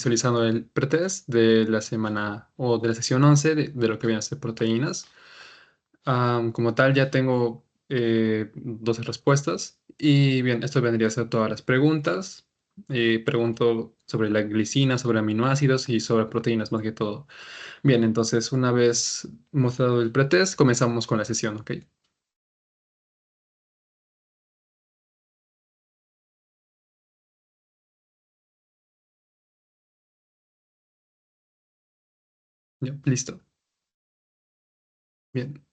visualizando el pretest de la semana o de la sesión 11 de lo que viene a ser proteínas. Como tal, ya tengo 12 respuestas. Y bien, esto vendría a ser todas las preguntas. Pregunto sobre la glicina, sobre aminoácidos y sobre proteínas más que todo. Bien, entonces una vez mostrado el pretest, comenzamos con la sesión, ¿ok? Ya, listo. Bien.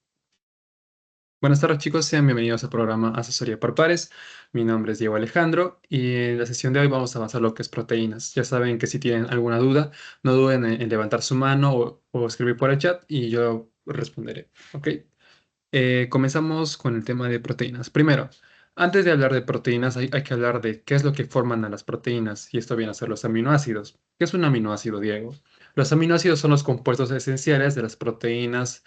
Buenas tardes chicos, sean bienvenidos al programa Asesoría por Pares. Mi nombre es Diego Alejandro y en la sesión de hoy vamos a avanzar lo que es proteínas. Ya saben que si tienen alguna duda, no duden en levantar su mano o escribir por el chat y yo responderé. ¿Ok? Comenzamos con el tema de proteínas. Primero, antes de hablar de proteínas, hay que hablar de qué es lo que forman a las proteínas y esto viene a ser los aminoácidos. ¿Qué es un aminoácido, Diego? Los aminoácidos son los compuestos esenciales de las proteínas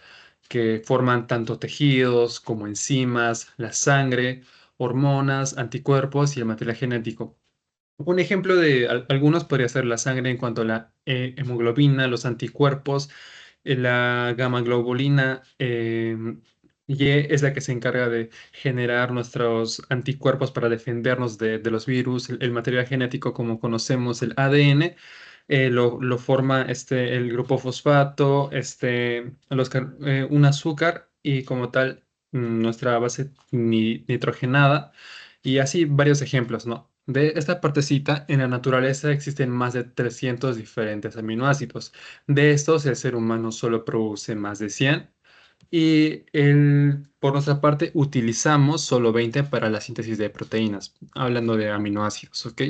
que forman tanto tejidos como enzimas, la sangre, hormonas, anticuerpos y el material genético. Un ejemplo de algunos podría ser la sangre en cuanto a la hemoglobina, los anticuerpos, la gamma globulina, Y es la que se encarga de generar nuestros anticuerpos para defendernos de los virus. El material genético, como conocemos, el ADN, lo forma el grupo fosfato, un azúcar y como tal nuestra base nitrogenada y así varios ejemplos, ¿no? De esta partecita, en la naturaleza existen más de 300 diferentes aminoácidos. De estos, el ser humano solo produce más de 100 y por nuestra parte utilizamos solo 20 para la síntesis de proteínas, hablando de aminoácidos, ¿ok?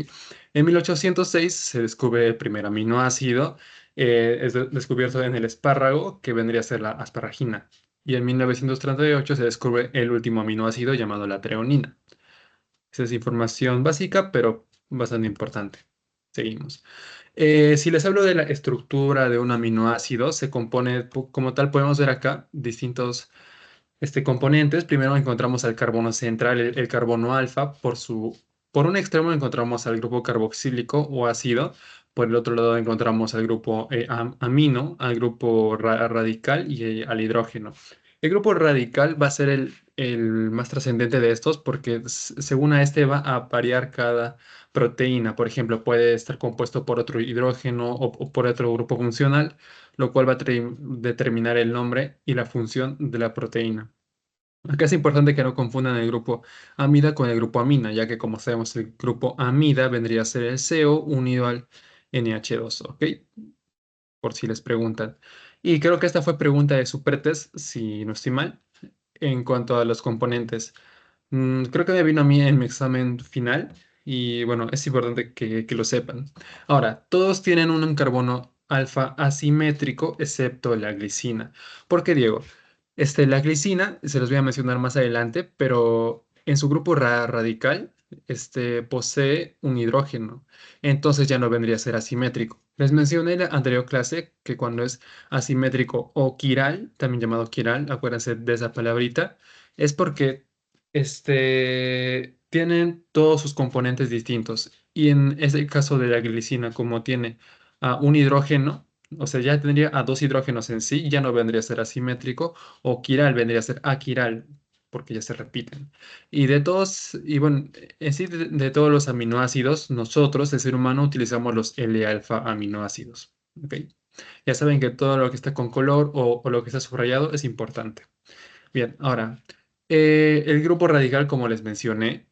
En 1806 se descubre el primer aminoácido, descubierto en el espárrago, que vendría a ser la asparagina. Y en 1938 se descubre el último aminoácido llamado la treonina. Esa es información básica, pero bastante importante. Seguimos. Si les hablo de la estructura de un aminoácido, se compone, como tal, podemos ver acá distintos componentes. Primero encontramos al carbono central, el carbono alfa. Por un extremo encontramos al grupo carboxílico o ácido. Por el otro lado encontramos al grupo amino, al grupo radical y al hidrógeno. El grupo radical va a ser el más trascendente de estos porque según a este va a variar cada proteína. Por ejemplo, puede estar compuesto por otro hidrógeno o por otro grupo funcional, lo cual va a determinar el nombre y la función de la proteína. Acá es importante que no confundan el grupo amida con el grupo amina, ya que como sabemos el grupo amida vendría a ser el CO unido al NH2, ¿ok? Por si les preguntan. Y creo que esta fue pregunta de su pretest, si no estoy mal, en cuanto a los componentes. Creo que me vino a mí en mi examen final y bueno, es importante que lo sepan. Ahora, todos tienen un carbono alfa asimétrico excepto la glicina. ¿Por qué, Diego? La glicina, se los voy a mencionar más adelante, pero en su grupo radical, posee un hidrógeno, entonces ya no vendría a ser asimétrico. Les mencioné en la anterior clase que cuando es asimétrico o quiral, también llamado quiral, acuérdense de esa palabrita, es porque tienen todos sus componentes distintos. Y en ese caso de la glicina, como tiene un hidrógeno, o sea, ya tendría a dos hidrógenos en sí, ya no vendría a ser asimétrico, o quiral vendría a ser aquiral, porque ya se repiten. Y bueno, en sí de todos los aminoácidos, nosotros, el ser humano, utilizamos los L-alfa aminoácidos. ¿Ok? Ya saben que todo lo que está con color o lo que está subrayado es importante. Bien, ahora, el grupo radical, como les mencioné,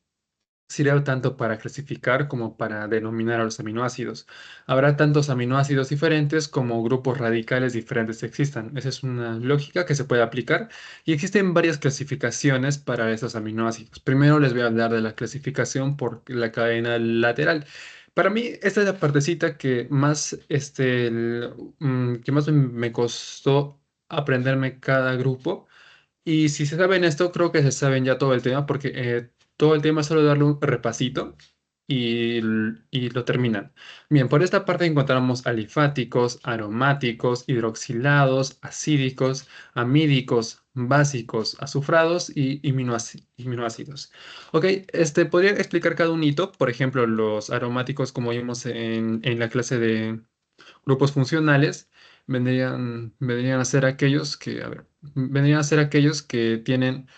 sirve tanto para clasificar como para denominar a los aminoácidos. Habrá tantos aminoácidos diferentes como grupos radicales diferentes existan. Esa es una lógica que se puede aplicar y existen varias clasificaciones para esos aminoácidos. Primero les voy a hablar de la clasificación por la cadena lateral. Para mí, esta es la partecita que más, que más me costó aprenderme cada grupo. Y si se saben esto, creo que se saben ya todo el tema, porque todo el tema es solo darle un repasito y lo terminan. Bien, por esta parte encontramos alifáticos, aromáticos, hidroxilados, acídicos, amídicos, básicos, azufrados y aminoácidos. Ok, podría explicar cada unito, por ejemplo, los aromáticos, como vimos en la clase Grupos funcionales vendrían a ser aquellos que, a ver, vendrían a ser aquellos que tienen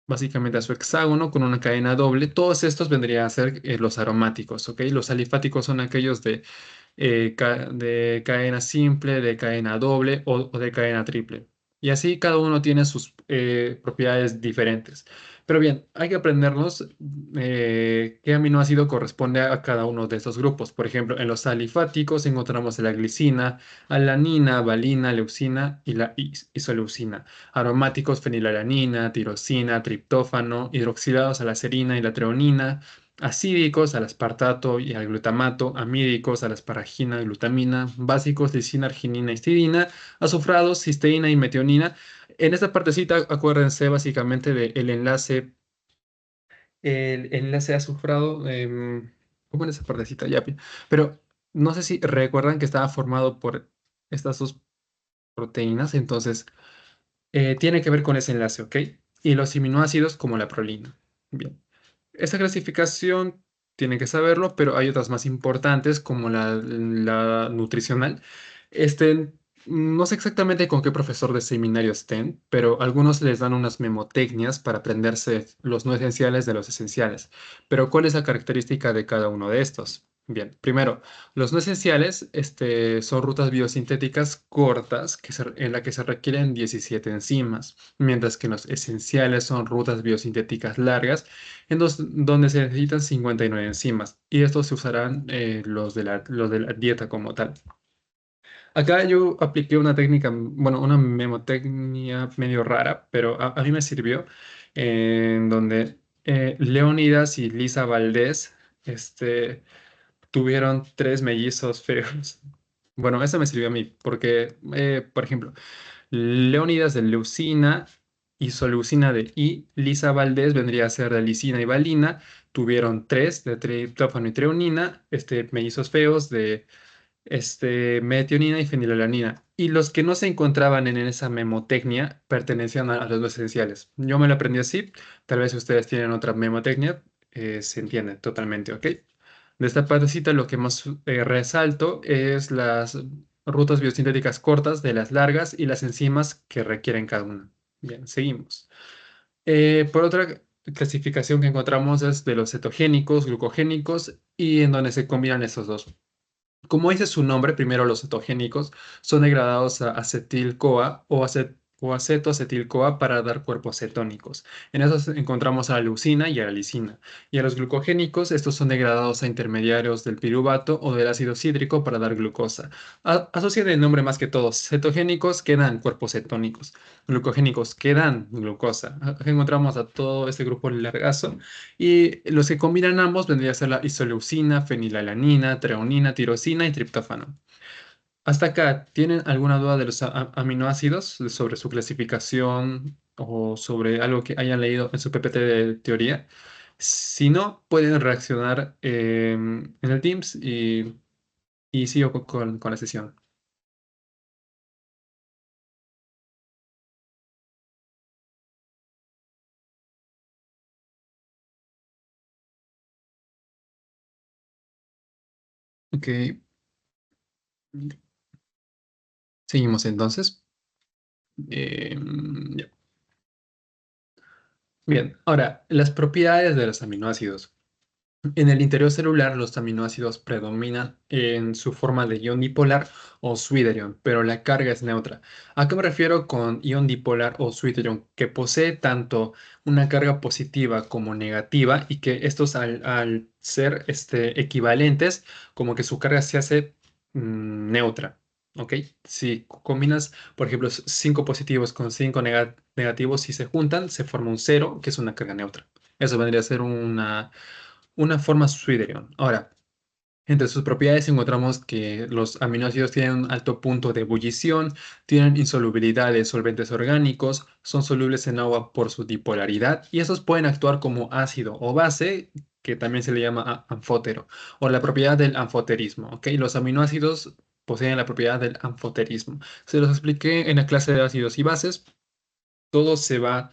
básicamente a su hexágono con una cadena doble. Todos estos vendrían a ser los aromáticos, ¿ok? Los alifáticos son aquellos de cadena simple, de cadena doble o de cadena triple. Y así cada uno tiene sus propiedades diferentes. Pero bien, hay que aprendernos qué aminoácido corresponde a cada uno de estos grupos. Por ejemplo, en los alifáticos encontramos la glicina, alanina, valina, leucina y la isoleucina. Aromáticos, fenilalanina, tirosina, triptófano, hidroxilados a la serina y la treonina, acídicos al aspartato y al glutamato, amídicos a la asparagina, glutamina, básicos, lisina, arginina, histidina, azufrados, cisteína y metionina. En esta partecita, acuérdense básicamente del enlace, el enlace azufrado, ¿cómo en esa partecita? Ya, pero no sé si recuerdan que estaba formado por estas dos proteínas, entonces tiene que ver con ese enlace, ¿ok? Y los aminoácidos como la prolina. Bien. Esta clasificación tiene que saberlo, pero hay otras más importantes como la nutricional. Este, no sé exactamente con qué profesor de seminario estén, pero algunos les dan unas memotecnias para aprenderse los no esenciales de los esenciales. Pero ¿cuál es la característica de cada uno de estos? Bien, primero, los no esenciales son rutas biosintéticas cortas en la que se requieren 17 enzimas, mientras que los esenciales son rutas biosintéticas largas donde se necesitan 59 enzimas y estos se usarán los de la dieta como tal. Acá yo apliqué una técnica, bueno, una memotecnia medio rara, pero a mí me sirvió, en donde Leonidas y Lisa Valdés tuvieron tres mellizos feos. Bueno, eso me sirvió a mí, porque, por ejemplo, Leónidas de leucina, isoleucina de Lisa Valdés vendría a ser de lisina y valina. Tuvieron tres de triptófano y treonina, mellizos feos de metionina y fenilalanina. Y los que no se encontraban en esa memotecnia pertenecían a los no esenciales. Yo me lo aprendí así. Tal vez ustedes tienen otra memotecnia. Se entiende totalmente, ¿ok? De esta partecita lo que más resalto es las rutas biosintéticas cortas de las largas y las enzimas que requieren cada una. Bien, seguimos. Por otra clasificación que encontramos es de los cetogénicos, glucogénicos y en donde se combinan esos dos. Como dice su nombre, primero los cetogénicos son degradados a acetil-CoA o acetoacetil-CoA para dar cuerpos cetónicos. En esos encontramos a la leucina y a la lisina. Y a los glucogénicos, estos son degradados a intermediarios del piruvato o del ácido cítrico para dar glucosa. Asocien el nombre más que todos. Cetogénicos quedan cuerpos cetónicos. Glucogénicos quedan glucosa. Aquí encontramos a todo este grupo largazo y los que combinan ambos vendría a ser la isoleucina, fenilalanina, treonina, tirosina y triptófano. Hasta acá, ¿tienen alguna duda de los aminoácidos, sobre su clasificación o sobre algo que hayan leído en su PPT de teoría? Si no, pueden reaccionar en el Teams y sigo con la sesión. Ok, seguimos entonces. Ya. Bien, ahora, las propiedades de los aminoácidos. En el interior celular, los aminoácidos predominan en su forma de ion dipolar o switterion, pero la carga es neutra. ¿A qué me refiero con ion dipolar o switterion? Que posee tanto una carga positiva como negativa y que estos al ser equivalentes, como que su carga se hace neutra. ¿Ok? Si combinas, por ejemplo, 5 positivos con 5 negativos, si se juntan, se forma un cero, que es una carga neutra. Eso vendría a ser una forma Swiderion. Ahora, entre sus propiedades encontramos que los aminoácidos tienen un alto punto de ebullición, tienen insolubilidad de solventes orgánicos, son solubles en agua por su dipolaridad y estos pueden actuar como ácido o base, que también se le llama anfótero, o la propiedad del anfoterismo. ¿Ok? Los aminoácidos poseen la propiedad del anfoterismo. Se los expliqué en la clase de ácidos y bases. Todo se va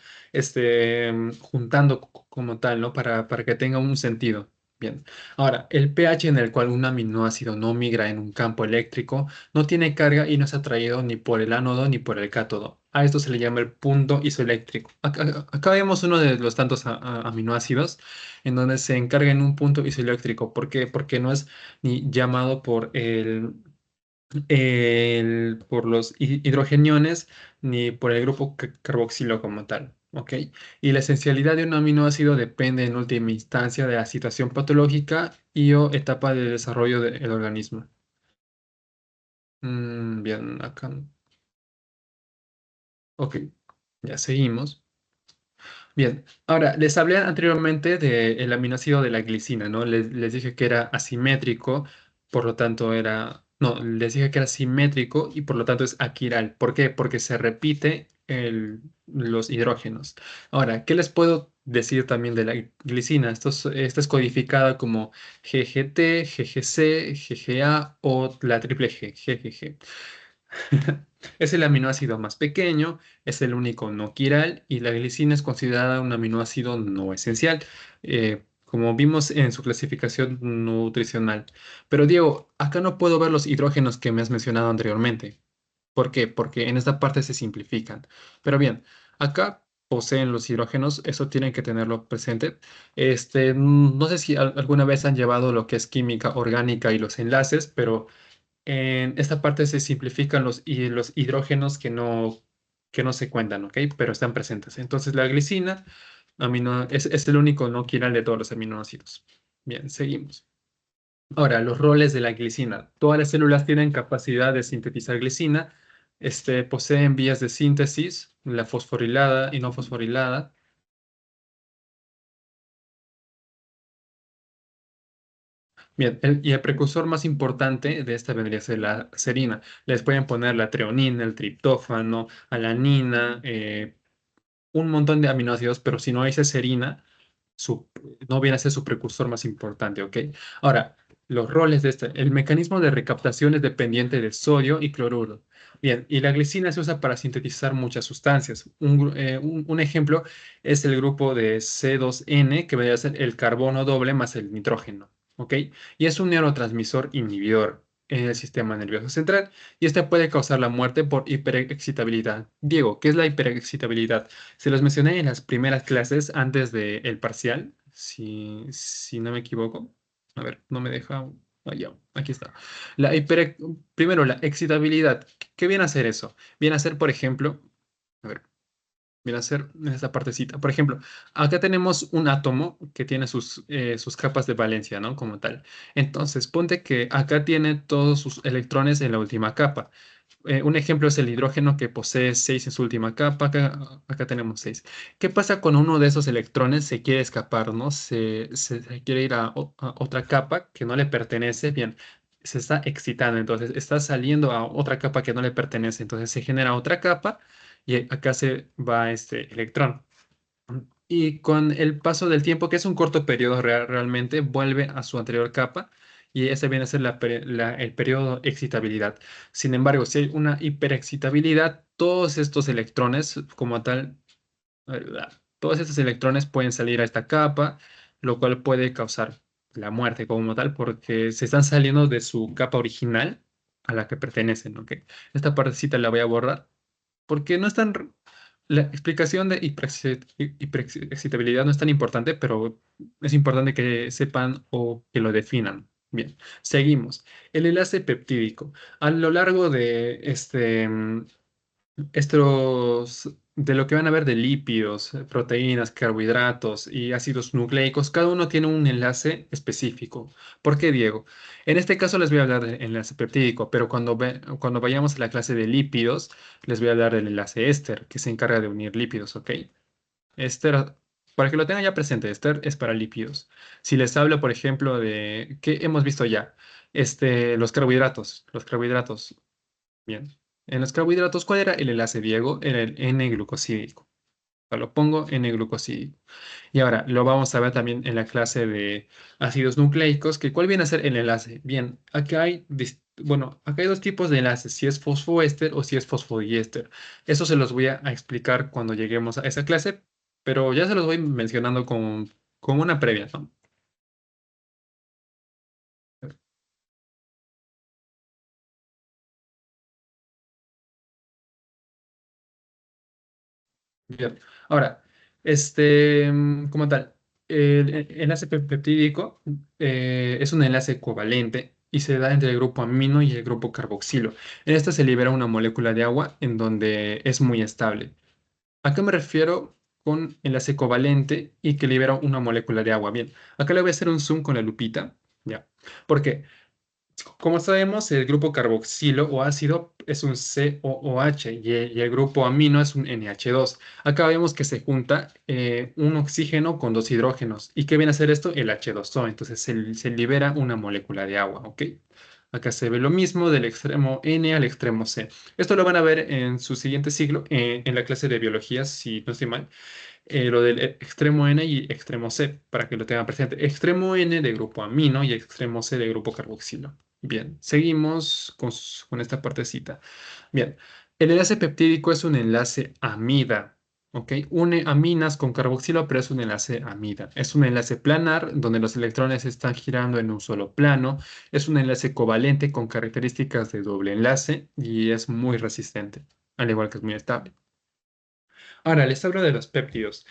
juntando como tal, ¿no? Para que tenga un sentido. Bien. Ahora, el pH en el cual un aminoácido no migra en un campo eléctrico no tiene carga y no es atraído ni por el ánodo ni por el cátodo. A esto se le llama el punto isoeléctrico. Acá vemos uno de los tantos aminoácidos en donde se encarga en un punto isoeléctrico. ¿Por qué? Porque no es ni llamado por por los hidrogeniones ni por el grupo carboxilo como tal. ¿Ok? Y la esencialidad de un aminoácido depende en última instancia de la situación patológica y o etapa de desarrollo del organismo. Bien, acá. Ok, ya seguimos. Bien, ahora les hablé anteriormente del aminoácido de la glicina, ¿no? Les dije que era asimétrico, por lo tanto era, no, les dije que era simétrico y por lo tanto es aquiral. ¿Por qué? Porque se repite los hidrógenos. Ahora, ¿qué les puedo decir también de la glicina? Esta es codificada como GGT, GGC, GGA o la triple G, GGG. Es el aminoácido más pequeño, es el único no quiral y la glicina es considerada un aminoácido no esencial, como vimos en su clasificación nutricional. Pero Diego, acá no puedo ver los hidrógenos que me has mencionado anteriormente. ¿Por qué? Porque en esta parte se simplifican. Pero bien, acá poseen los hidrógenos, eso tienen que tenerlo presente. No sé si alguna vez han llevado lo que es química orgánica y los enlaces, pero en esta parte se simplifican los hidrógenos que no se cuentan, ¿ok? Pero están presentes. Entonces la glicina es el único no quiral de todos los aminoácidos. Bien, seguimos. Ahora, los roles de la glicina. Todas las células tienen capacidad de sintetizar glicina. Poseen vías de síntesis, la fosforilada y no fosforilada. Bien, y el precursor más importante de esta vendría a ser la serina. Les pueden poner la treonina, el triptófano, alanina, un montón de aminoácidos, pero si no hay esa serina, su, no viene a ser su precursor más importante, ¿ok? Ahora, los roles de el mecanismo de recaptación es dependiente de sodio y cloruro. Bien, y la glicina se usa para sintetizar muchas sustancias. Un ejemplo es el grupo de C2N, que vendría a ser el carbono doble más el nitrógeno, ¿ok? Y es un neurotransmisor inhibidor en el sistema nervioso central y este puede causar la muerte por hiperexcitabilidad. Diego, ¿qué es la hiperexcitabilidad? Se los mencioné en las primeras clases antes del parcial, si no me equivoco. A ver, no me deja. Ah, ya, aquí está. Primero, la excitabilidad. ¿Qué viene a hacer eso? Viene a ser, por ejemplo, a ver, viene a ser esta partecita. Por ejemplo, acá tenemos un átomo que tiene sus capas de valencia, ¿no? Como tal. Entonces, ponte que acá tiene todos sus electrones en la última capa. Un ejemplo es el hidrógeno que posee 6 en su última capa. Acá tenemos 6. ¿Qué pasa cuando uno de esos electrones se quiere escapar, ¿no? Se quiere ir a otra capa que no le pertenece. Bien, se está excitando, entonces está saliendo a otra capa que no le pertenece. Entonces se genera otra capa y acá se va este electrón. Y con el paso del tiempo, que es un corto periodo realmente, vuelve a su anterior capa y ese viene a ser el periodo de excitabilidad. Sin embargo, si hay una hiperexcitabilidad, todos estos electrones, como tal, todos estos electrones pueden salir a esta capa, lo cual puede causar la muerte como tal, porque se están saliendo de su capa original a la que pertenecen, ¿ok? Esta partecita la voy a borrar porque no es tan... La explicación de hiperexcitabilidad no es tan importante, pero es importante que sepan o que lo definan. Bien, seguimos. El enlace peptídico. A lo largo de de lo que van a ver de lípidos, proteínas, carbohidratos y ácidos nucleicos, cada uno tiene un enlace específico. ¿Por qué, Diego? En este caso les voy a hablar del enlace peptídico, pero cuando vayamos a la clase de lípidos, les voy a hablar del enlace éster, que se encarga de unir lípidos, ¿ok? Éster, para que lo tengan ya presente, éster es para lípidos. Si les hablo, por ejemplo, de qué hemos visto ya, los carbohidratos. Bien. En los carbohidratos, ¿cuál era el enlace, Diego? Era el N-glucosídico. O sea, lo pongo N-glucosídico. Y ahora lo vamos a ver también en la clase de ácidos nucleicos, que ¿cuál viene a ser el enlace? Bien, acá hay dos tipos de enlaces, si es fosfoéster o si es fosfodiéster. Eso se los voy a explicar cuando lleguemos a esa clase, pero ya se los voy mencionando con una previa, ¿no? Bien. Ahora, como tal, el enlace peptídico es un enlace covalente y se da entre el grupo amino y el grupo carboxilo. En esta se libera una molécula de agua en donde es muy estable. ¿A qué me refiero con enlace covalente y que libera una molécula de agua? Bien, acá le voy a hacer un zoom con la lupita. Ya. ¿Por qué? Como sabemos, el grupo carboxilo o ácido es un COOH y el grupo amino es un NH2. Acá vemos que se junta un oxígeno con dos hidrógenos. ¿Y qué viene a hacer esto? El H2O. Entonces se libera una molécula de agua, ¿ok? Acá se ve lo mismo del extremo N al extremo C. Esto lo van a ver en su siguiente siglo, en la clase de biología, si no estoy mal, lo del extremo N y extremo C, para que lo tengan presente. Extremo N de grupo amino y extremo C de grupo carboxilo. Bien, seguimos con esta partecita. Bien, el enlace peptídico es un enlace amida, ¿ok? Une aminas con carboxilo, pero es un enlace amida. Es un enlace planar, donde los electrones están girando en un solo plano. Es un enlace covalente con características de doble enlace y es muy resistente, al igual que es muy estable. Ahora, les hablo de los péptidos.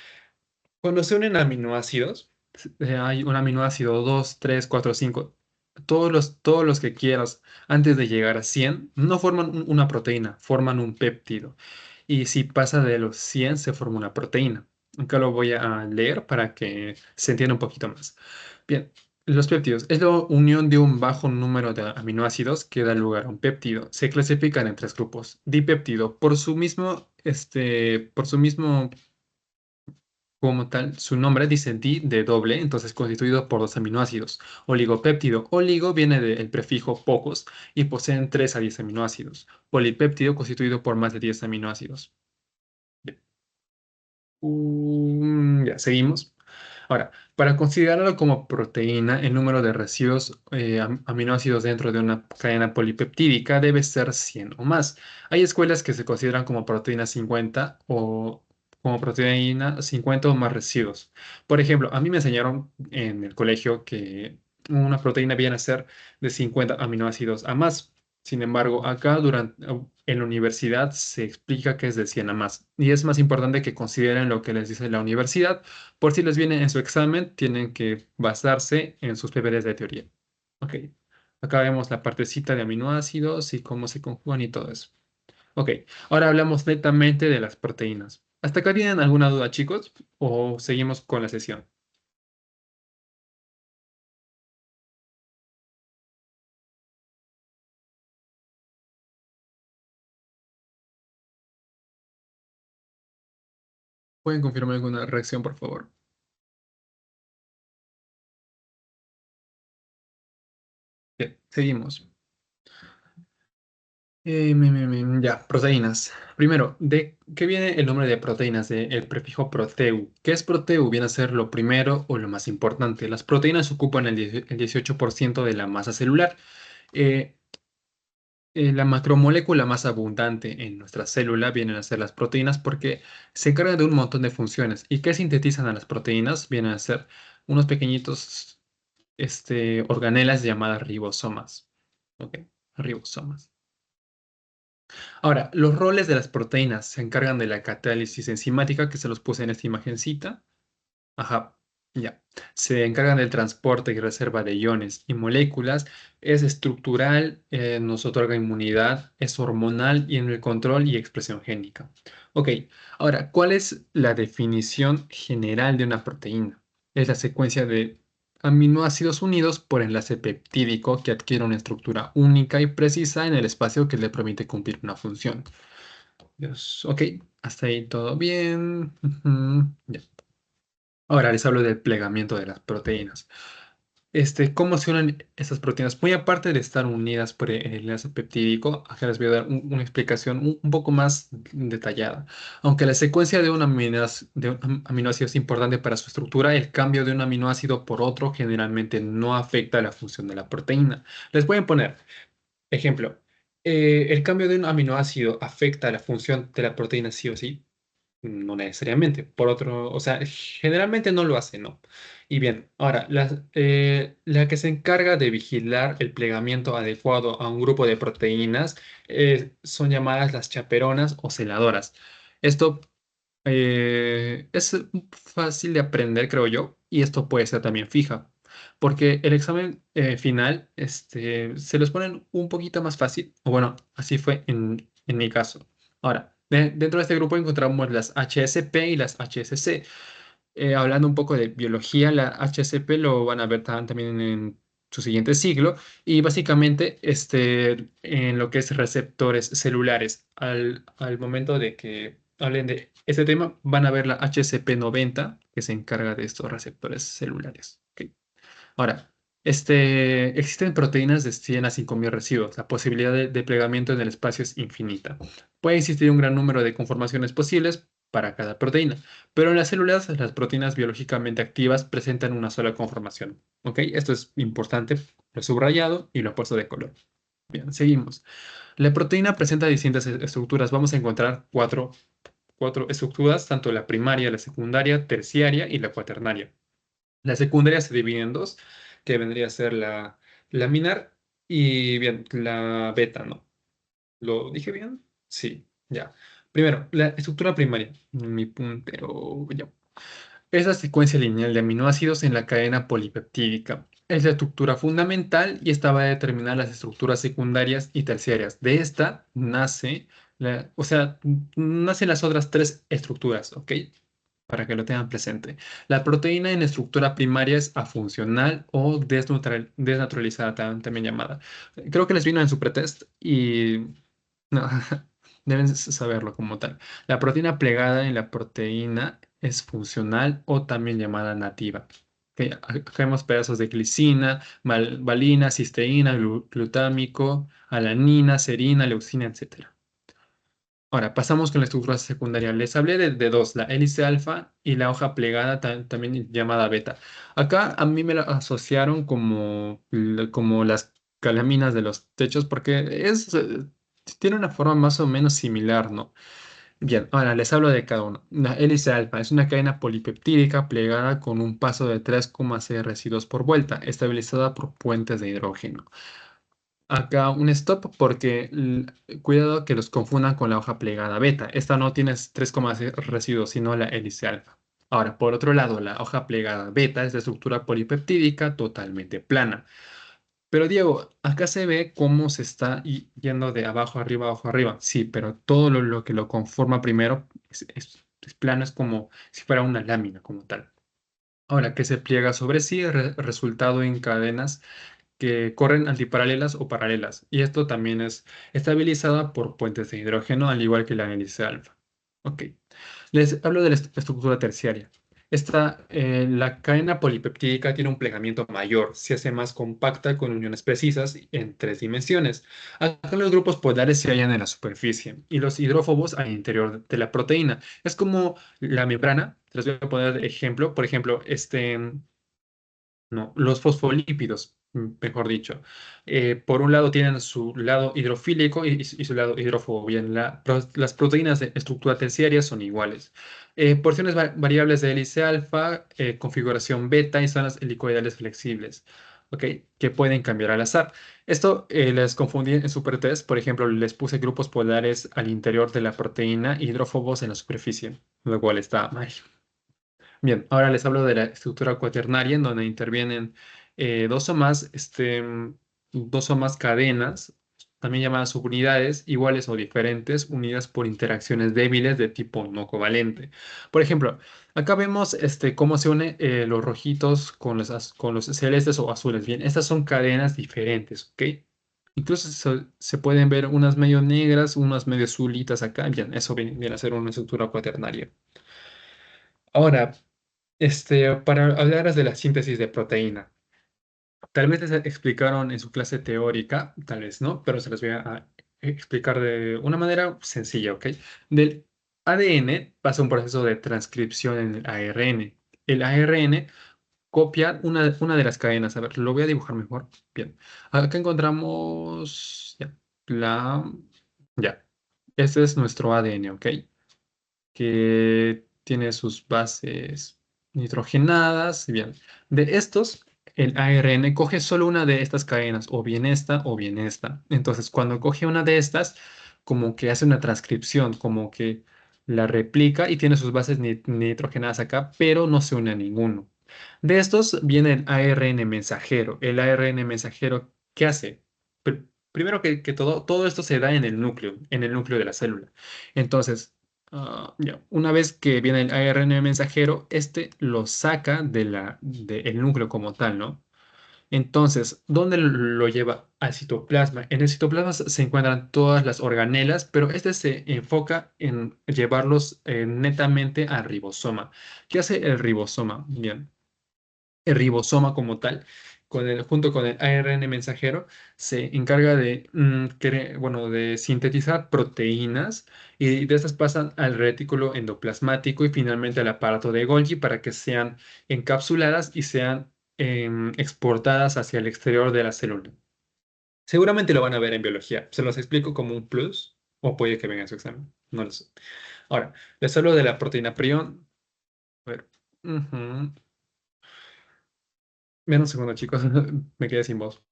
Cuando se unen aminoácidos, hay un aminoácido 2, 3, 4, 5, todos los que quieras antes de llegar a 100 no forman una proteína, forman un péptido. Y si pasa de los 100 se forma una proteína. Acá lo voy a leer para que se entienda un poquito más. Bien, los péptidos es la unión de un bajo número de aminoácidos que da lugar a un péptido. Se clasifican en tres grupos. Dipéptido, por su mismo como tal, su nombre dice di de doble, entonces constituido por dos aminoácidos. Oligopéptido. Oligo viene del prefijo pocos y poseen 3 a 10 aminoácidos. Polipéptido constituido por más de 10 aminoácidos. Bien. Ya, seguimos. Ahora, para considerarlo como proteína, el número de residuos aminoácidos dentro de una cadena polipeptídica debe ser 100 o más. Hay escuelas que se consideran como proteína 50 o como proteína 50 o más residuos. Por ejemplo, a mí me enseñaron en el colegio que una proteína viene a ser de 50 aminoácidos a más. Sin embargo, acá en la universidad se explica que es de 100 a más. Y es más importante que consideren lo que les dice la universidad por si les viene en su examen, tienen que basarse en sus deberes de teoría. Ok, acá vemos la partecita de aminoácidos y cómo se conjugan y todo eso. Ok, ahora hablamos netamente de las proteínas. ¿Hasta acá tienen alguna duda, chicos? ¿O seguimos con la sesión? ¿Pueden confirmar alguna reacción, por favor? Bien, seguimos. Ya, proteínas. Primero, ¿de qué viene el nombre de proteínas? El prefijo proteu. ¿Qué es proteu? Viene a ser lo primero o lo más importante. Las proteínas ocupan el 18% de la masa celular. Eh, la macromolécula más abundante en nuestra célula vienen a ser las proteínas porque se encargan de un montón de funciones. ¿Y qué sintetizan a las proteínas? Vienen a ser unos pequeñitos organelas llamadas ribosomas. ¿Ok? Ribosomas. Ahora, los roles de las proteínas se encargan de la catálisis enzimática, que se los puse en esta imagencita. Ajá, ya. Se encargan del transporte y reserva de iones y moléculas. Es estructural, nos otorga inmunidad, es hormonal y en el control y expresión génica. Ok, ahora, ¿cuál es la definición general de una proteína? Es la secuencia de aminoácidos unidos por enlace peptídico que adquiere una estructura única y precisa en el espacio que le permite cumplir una función. Dios, ok, hasta ahí todo bien. Ujú, ya. Ahora les hablo del plegamiento de las proteínas. ¿Cómo se unen estas proteínas? Muy aparte de estar unidas por el enlace peptídico, acá les voy a dar una explicación un poco más detallada. Aunque la secuencia de un aminoácido es importante para su estructura, el cambio de un aminoácido por otro generalmente no afecta la función de la proteína. Les voy a poner ejemplo. ¿El cambio de un aminoácido afecta la función de la proteína sí o sí? No necesariamente. Por otro, o sea, generalmente no lo hace, ¿no? Y bien, ahora, la que se encarga de vigilar el plegamiento adecuado a un grupo de proteínas son llamadas las chaperonas o celadoras. Esto Es fácil de aprender, creo yo, y esto puede ser también fija, porque el examen final se los ponen un poquito más fácil, o bueno, así fue en mi caso. Ahora, dentro de este grupo encontramos las HSP y las HSC. Hablando un poco de biología, la HSP lo van a ver también en su siguiente siglo y básicamente en lo que es receptores celulares. Al momento de que hablen de este tema, van a ver la HCP90 que se encarga de estos receptores celulares. ¿Ok? Ahora, existen proteínas de 100 a 5000 residuos. La posibilidad de plegamiento en el espacio es infinita. Puede existir un gran número de conformaciones posibles para cada proteína, pero en las células las proteínas biológicamente activas presentan una sola conformación. ¿Ok? Esto es importante, lo he subrayado y lo he puesto de color. Bien, seguimos. La proteína presenta distintas estructuras. Vamos a encontrar cuatro estructuras, tanto la primaria, la secundaria, terciaria y la cuaternaria. La secundaria se divide en dos, que vendría a ser la laminar y bien, la beta, ¿no? ¿Lo dije bien? Sí, ya. Primero, la estructura primaria. Mi puntero, ya. Es la secuencia lineal de aminoácidos en la cadena polipeptídica. Es la estructura fundamental y esta va a determinar las estructuras secundarias y terciarias. De esta nace, o sea, nacen las otras tres estructuras, ¿ok? Para que lo tengan presente. La proteína en estructura primaria es afuncional o desnaturalizada, también llamada. Creo que les vino en su pretest y no, deben saberlo como tal. La proteína plegada en la proteína es funcional o también llamada nativa. Ok, acá vemos pedazos de glicina, valina, cisteína, glutámico, alanina, serina, leucina, etc. Ahora, pasamos con la estructura secundaria. Les hablé de dos, la hélice alfa y la hoja plegada, también llamada beta. Acá a mí me la asociaron como las calaminas de los techos porque tiene una forma más o menos similar, ¿no? Bien, ahora les hablo de cada uno. La hélice alfa es una cadena polipeptídica plegada con un paso de 3,6 residuos por vuelta, estabilizada por puentes de hidrógeno. Acá un stop porque cuidado que los confundan con la hoja plegada beta. Esta no tiene 3,6 residuos, sino la hélice alfa. Ahora, por otro lado, la hoja plegada beta es de estructura polipeptídica totalmente plana. Pero Diego, acá se ve cómo se está yendo de abajo arriba. Sí, pero todo lo que lo conforma primero es plano, es como si fuera una lámina como tal. Ahora, que se pliega sobre sí, resultado en cadenas que corren antiparalelas o paralelas, y esto también es estabilizada por puentes de hidrógeno, al igual que la hélice alfa. Ok, les hablo de la estructura terciaria. La cadena polipeptídica tiene un plegamiento mayor, se hace más compacta con uniones precisas en tres dimensiones. Acá los grupos polares se hallan en la superficie y los hidrófobos al interior de la proteína. Es como la membrana, les voy a poner de ejemplo, por ejemplo, no, los fosfolípidos, mejor dicho. Por un lado tienen su lado hidrofílico y su lado hidrófobo. Bien, las proteínas de estructura terciaria son iguales. Porciones variables de hélice alfa, configuración beta y zonas helicoidales flexibles, ¿ok? Que pueden cambiar al azar. Esto les confundí en supertest. Por ejemplo, les puse grupos polares al interior de la proteína, hidrófobos en la superficie, lo cual está mal. Bien, ahora les hablo de la estructura cuaternaria, en donde intervienen dos o más, dos o más cadenas, también llamadas subunidades, iguales o diferentes, unidas por interacciones débiles de tipo no covalente. Por ejemplo, acá vemos cómo se unen los rojitos con los celestes o azules. Bien, estas son cadenas diferentes, ¿ok? Incluso se pueden ver unas medio negras, unas medio azulitas acá. Bien, eso viene a ser una estructura cuaternaria. Ahora, para hablar de la síntesis de proteína, tal vez les explicaron en su clase teórica, tal vez no, pero se les voy a explicar de una manera sencilla, ¿ok? Del ADN pasa un proceso de transcripción en el ARN. El ARN copia una de las cadenas. A ver, lo voy a dibujar mejor. Bien. Acá encontramos la... Ya. Este es nuestro ADN, ¿ok? Que tiene sus bases nitrogenadas. Bien, de estos, el ARN coge solo una de estas cadenas, o bien esta o bien esta. Entonces, cuando coge una de estas, como que hace una transcripción, como que la replica y tiene sus bases nitrogenadas acá, pero no se une a ninguno. De estos viene el ARN mensajero. El ARN mensajero, ¿qué hace? Primero que todo, todo esto se da en el núcleo de la célula. Entonces, ya, una vez que viene el ARN mensajero, este lo saca del núcleo como tal, ¿no? Entonces, ¿dónde lo lleva? Al citoplasma. En el citoplasma se encuentran todas las organelas, pero este se enfoca en llevarlos netamente al ribosoma. ¿Qué hace el ribosoma? Bien, el ribosoma como tal, junto con el ARN mensajero, se encarga de, bueno, de sintetizar proteínas y de estas pasan al retículo endoplasmático y finalmente al aparato de Golgi para que sean encapsuladas y sean exportadas hacia el exterior de la célula. Seguramente lo van a ver en biología. Se los explico como un plus o puede que venga en su examen. No lo sé. Ahora, les hablo de la proteína prión. A ver. Ujú. Ven un segundo, chicos. Me quedé sin voz.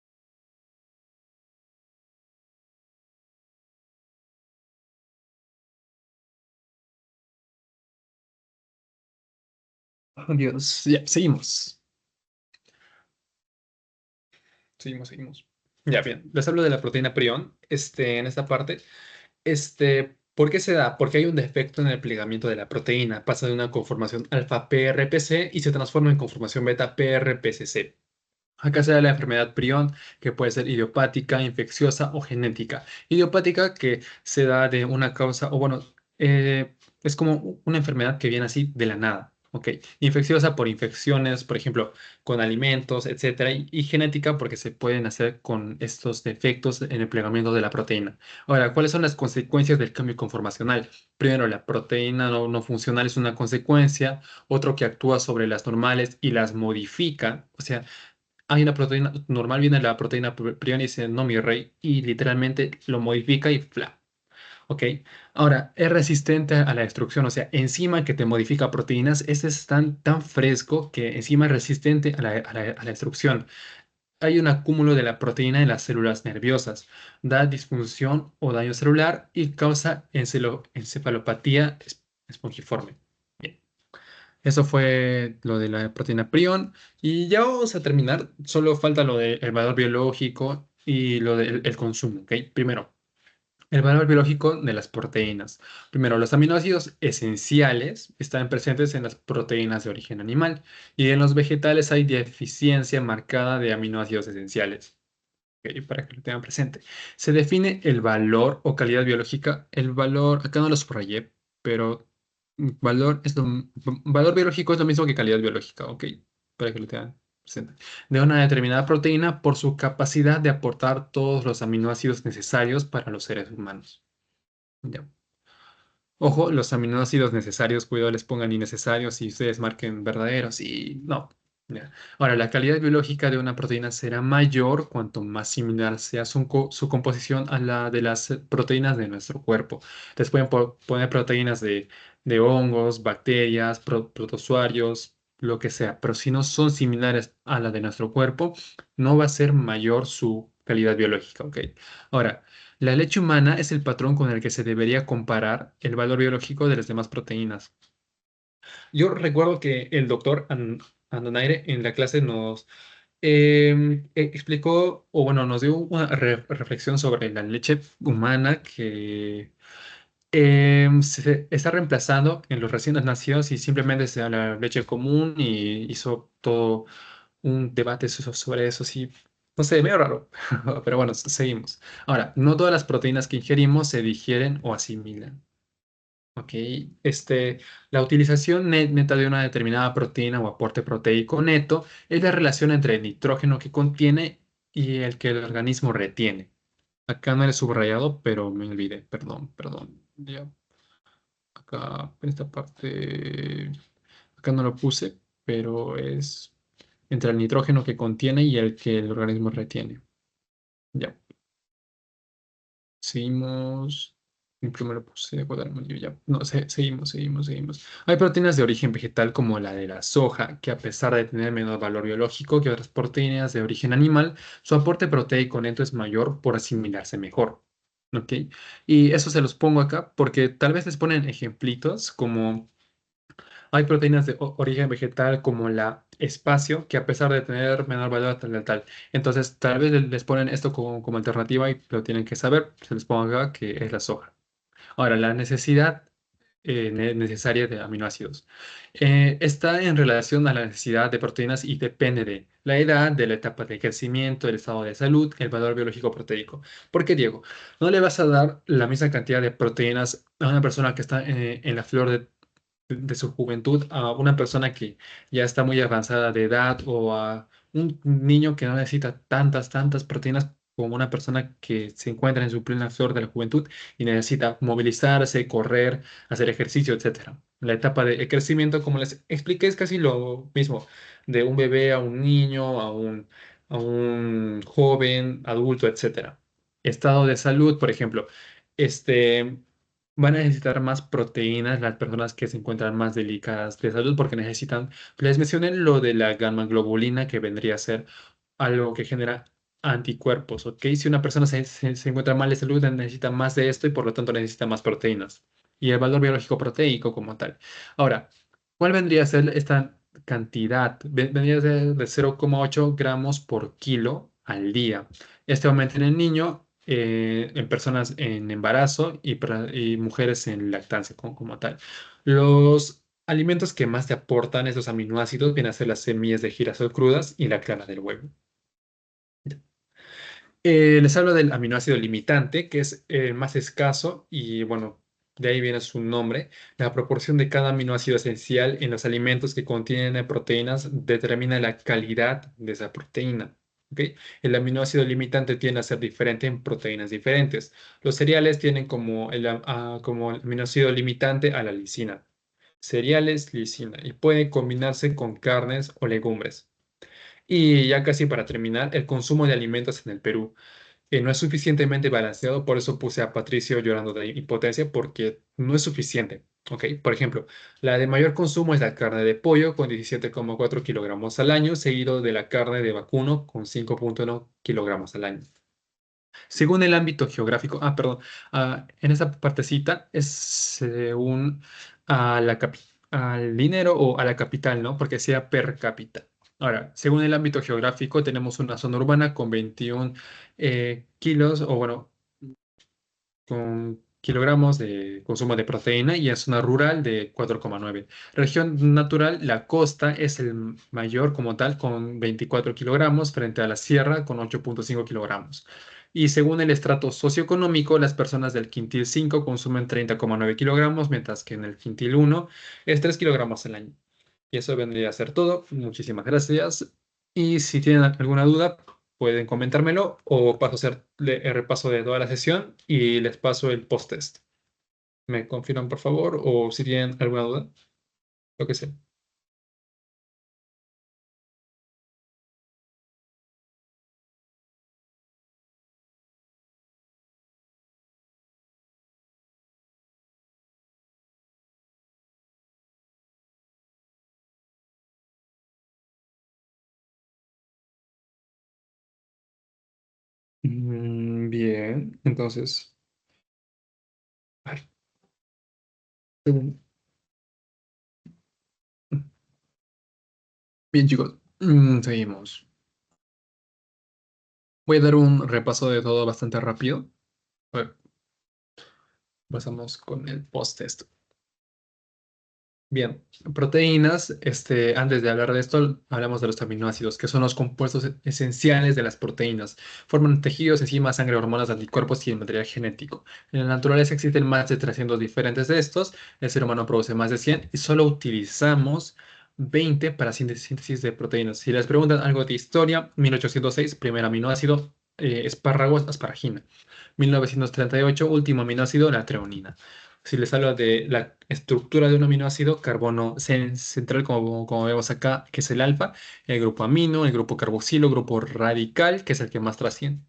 Oh, Dios, ya, seguimos. Seguimos. Ya, bien. Les hablo de la proteína prión, en esta parte. ¿Por qué se da? Porque hay un defecto en el plegamiento de la proteína. Pasa de una conformación alfa PRPC y se transforma en conformación beta PRPCC. Acá se da la enfermedad prión, que puede ser idiopática, infecciosa o genética. Idiopática que se da de una causa, o bueno, es como una enfermedad que viene así de la nada. Ok, infecciosa por infecciones, por ejemplo, con alimentos, etcétera, y genética porque se pueden hacer con estos defectos en el plegamiento de la proteína. Ahora, ¿cuáles son las consecuencias del cambio conformacional? Primero, la proteína no funcional es una consecuencia, otro que actúa sobre las normales y las modifica, o sea, hay una proteína normal, viene la proteína prion y dice, no, mi rey, y literalmente lo modifica y fla. ¿Ok? Ahora, es resistente a la destrucción, o sea, enzima que te modifica proteínas, este es tan fresco que encima es resistente a la destrucción. Hay un acúmulo de la proteína en las células nerviosas, da disfunción o daño celular y causa encefalopatía espongiforme. Eso fue lo de la proteína prion. Y ya vamos a terminar. Solo falta lo del valor biológico y lo del el consumo. ¿Ok? Primero, el valor biológico de las proteínas. Primero, los aminoácidos esenciales están presentes en las proteínas de origen animal. Y en los vegetales hay deficiencia marcada de aminoácidos esenciales. ¿Ok? Para que lo tengan presente. Se define el valor o calidad biológica. El valor, acá no lo subrayé, pero valor biológico es lo mismo que calidad biológica, ¿ok? Para que lo tengan presente. De una determinada proteína por su capacidad de aportar todos los aminoácidos necesarios para los seres humanos. Ya. Ojo, los aminoácidos necesarios, cuidado les pongan innecesarios y ustedes marquen verdaderos y no. Ya. Ahora, la calidad biológica de una proteína será mayor cuanto más similar sea su composición a la de las proteínas de nuestro cuerpo. Les pueden poner proteínas de hongos, bacterias, protozoarios, lo que sea, pero si no son similares a la de nuestro cuerpo, no va a ser mayor su calidad biológica, ¿ok? Ahora, la leche humana es el patrón con el que se debería comparar el valor biológico de las demás proteínas. Yo recuerdo que el doctor Andonaire en la clase nos explicó, o bueno, nos dio una reflexión sobre la leche humana que se está reemplazando en los recién nacidos y simplemente se da la leche común y hizo todo un debate sobre eso, sí, no sé, medio raro, pero bueno, seguimos. Ahora, no todas las proteínas que ingerimos se digieren o asimilan, ¿ok? La utilización neta de una determinada proteína o aporte proteico neto es la relación entre el nitrógeno que contiene y el que el organismo retiene. Acá no he subrayado, pero me olvidé, perdón. Ya, acá, en esta parte, acá no lo puse, pero es entre el nitrógeno que contiene y el que el organismo retiene. Ya, seguimos. Primero puse cuaderno amarillo, ya. No, seguimos. Hay proteínas de origen vegetal como la de la soja, que a pesar de tener menor valor biológico que otras proteínas de origen animal, su aporte proteico neto es mayor por asimilarse mejor. ¿ok? Y eso se los pongo acá porque tal vez les ponen ejemplitos como hay proteínas de origen vegetal como la espacio, que a pesar de tener menor valor tal, tal, tal. Entonces, tal vez les ponen esto como alternativa y lo tienen que saber. Se les pongo acá que es la soja. Ahora, la necesidad necesaria de aminoácidos está en relación a la necesidad de proteínas y depende de la edad, de la etapa de crecimiento, el estado de salud, el valor biológico proteico. ¿Por qué, Diego? No le vas a dar la misma cantidad de proteínas a una persona que está en la flor de su juventud a una persona que ya está muy avanzada de edad o a un niño que no necesita tantas proteínas como una persona que se encuentra en su plena flor de la juventud y necesita movilizarse, correr, hacer ejercicio, etcétera. La etapa de crecimiento, como les expliqué, es casi lo mismo, de un bebé a un niño, a un joven, adulto, etcétera. Estado de salud, por ejemplo, este, van a necesitar más proteínas las personas que se encuentran más delicadas de salud porque necesitan, les mencioné lo de la gamma globulina que vendría a ser algo que genera anticuerpos, ¿ok? Si una persona se encuentra mal de salud, necesita más de esto y por lo tanto necesita más proteínas. Y el valor biológico proteico como tal. Ahora, ¿cuál vendría a ser esta cantidad? Vendría a ser de 0,8 gramos por kilo al día. Este aumenta en el niño, en personas en embarazo y mujeres en lactancia como tal. Los alimentos que más te aportan estos aminoácidos vienen a ser las semillas de girasol crudas y la clara del huevo. Les hablo del aminoácido limitante, que es más escaso y bueno, de ahí viene su nombre. La proporción de cada aminoácido esencial en los alimentos que contienen proteínas determina la calidad de esa proteína. ¿Ok? El aminoácido limitante tiende a ser diferente en proteínas diferentes. Los cereales tienen como el aminoácido limitante a la lisina. Cereales, lisina, y pueden combinarse con carnes o legumbres. Y ya casi para terminar, el consumo de alimentos en el Perú no es suficientemente balanceado, por eso puse a Patricio llorando de impotencia, porque no es suficiente. ¿Ok? Por ejemplo, la de mayor consumo es la carne de pollo con 17,4 kilogramos al año, seguido de la carne de vacuno con 5,1 kilogramos al año. Según el ámbito geográfico, perdón, en esa partecita es según al dinero o a la capital, ¿no? Porque sea per cápita. Ahora, según el ámbito geográfico, tenemos una zona urbana con 21 kilos, o bueno, con kilogramos de consumo de proteína y en zona rural de 4,9. Región natural, la costa es el mayor como tal con 24 kilogramos frente a la sierra con 8,5 kilogramos. Y según el estrato socioeconómico, las personas del quintil 5 consumen 30,9 kilogramos, mientras que en el quintil 1 es 3 kilogramos al año. Y eso vendría a ser todo. Muchísimas gracias. Y si tienen alguna duda, pueden comentármelo o paso a hacer el repaso de toda la sesión y les paso el post-test. ¿Me confirman, por favor? O si tienen alguna duda, lo que sea. Bien, entonces, a ver, según- bien, chicos, seguimos. Voy a dar un repaso de todo bastante rápido. A ver, pasamos con el post-test. Bien, proteínas, antes de hablar de esto, hablamos de los aminoácidos, que son los compuestos esenciales de las proteínas. Forman tejidos, enzimas, sangre, hormonas, anticuerpos y el material genético. En la naturaleza existen más de 300 diferentes de estos, el ser humano produce más de 100 y solo utilizamos 20 para síntesis de proteínas. Si les preguntan algo de historia, 1806, primer aminoácido, espárragos, asparagina. 1938, último aminoácido, la treonina. Si les hablo de la estructura de un aminoácido, carbono central, como vemos acá, que es el alfa, el grupo amino, el grupo carboxilo, grupo radical, que es el que más trasciende,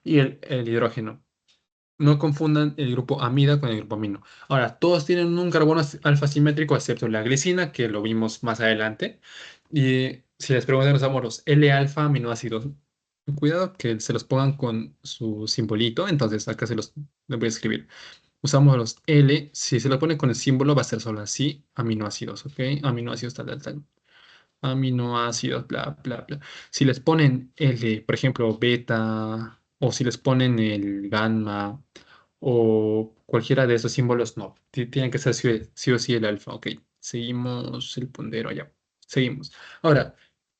y el hidrógeno. No confundan el grupo amida con el grupo amino. Ahora, todos tienen un carbono alfa simétrico, excepto la glicina, que lo vimos más adelante. Y si les preguntan los amoros, L-alfa aminoácido, Cuidado que se los pongan con su simbolito, entonces acá se los les voy a escribir. Usamos los L, si se lo pone con el símbolo va a ser solo así, aminoácidos, ¿ok? Aminoácidos tal, tal, tal. Aminoácidos, bla, bla, bla. Si les ponen L, por ejemplo, beta, o si les ponen el gamma, o cualquiera de esos símbolos, no. Tienen que ser sí o sí el alfa, ok. Seguimos el pondero allá. Seguimos. Ahora,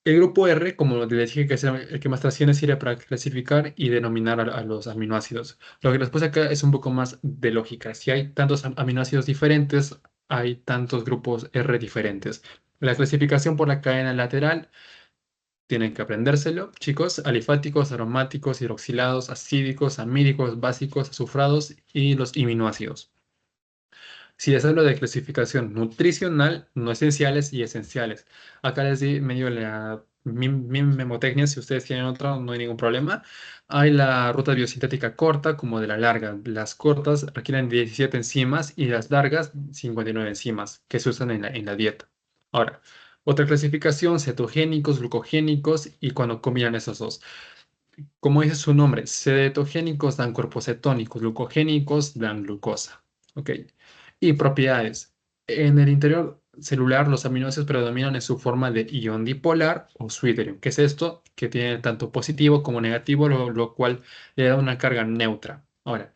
el grupo R, como les dije que es el que más trasciende, sirve para clasificar y denominar a los aminoácidos. Lo que les puse acá es un poco más de lógica. Si hay tantos aminoácidos diferentes, hay tantos grupos R diferentes. La clasificación por la cadena lateral, tienen que aprendérselo, chicos. Alifáticos, aromáticos, hidroxilados, acídicos, amídicos, básicos, azufrados y los aminoácidos. Si les hablo de clasificación nutricional, no esenciales y esenciales. Acá les di medio la mi memotecnia, si ustedes tienen otra, no hay ningún problema. Hay la ruta biosintética corta como de la larga. Las cortas requieren 17 enzimas y las largas 59 enzimas que se usan en la dieta. Ahora, otra clasificación, cetogénicos, glucogénicos y cuando combinan esos dos. Como dice su nombre, cetogénicos dan cuerpos cetónicos, glucogénicos dan glucosa. ¿Ok? Y propiedades. En el interior celular, los aminoácidos predominan en su forma de ion dipolar o switterion. ¿Qué es esto? Que tiene tanto positivo como negativo, lo cual le da una carga neutra. Ahora,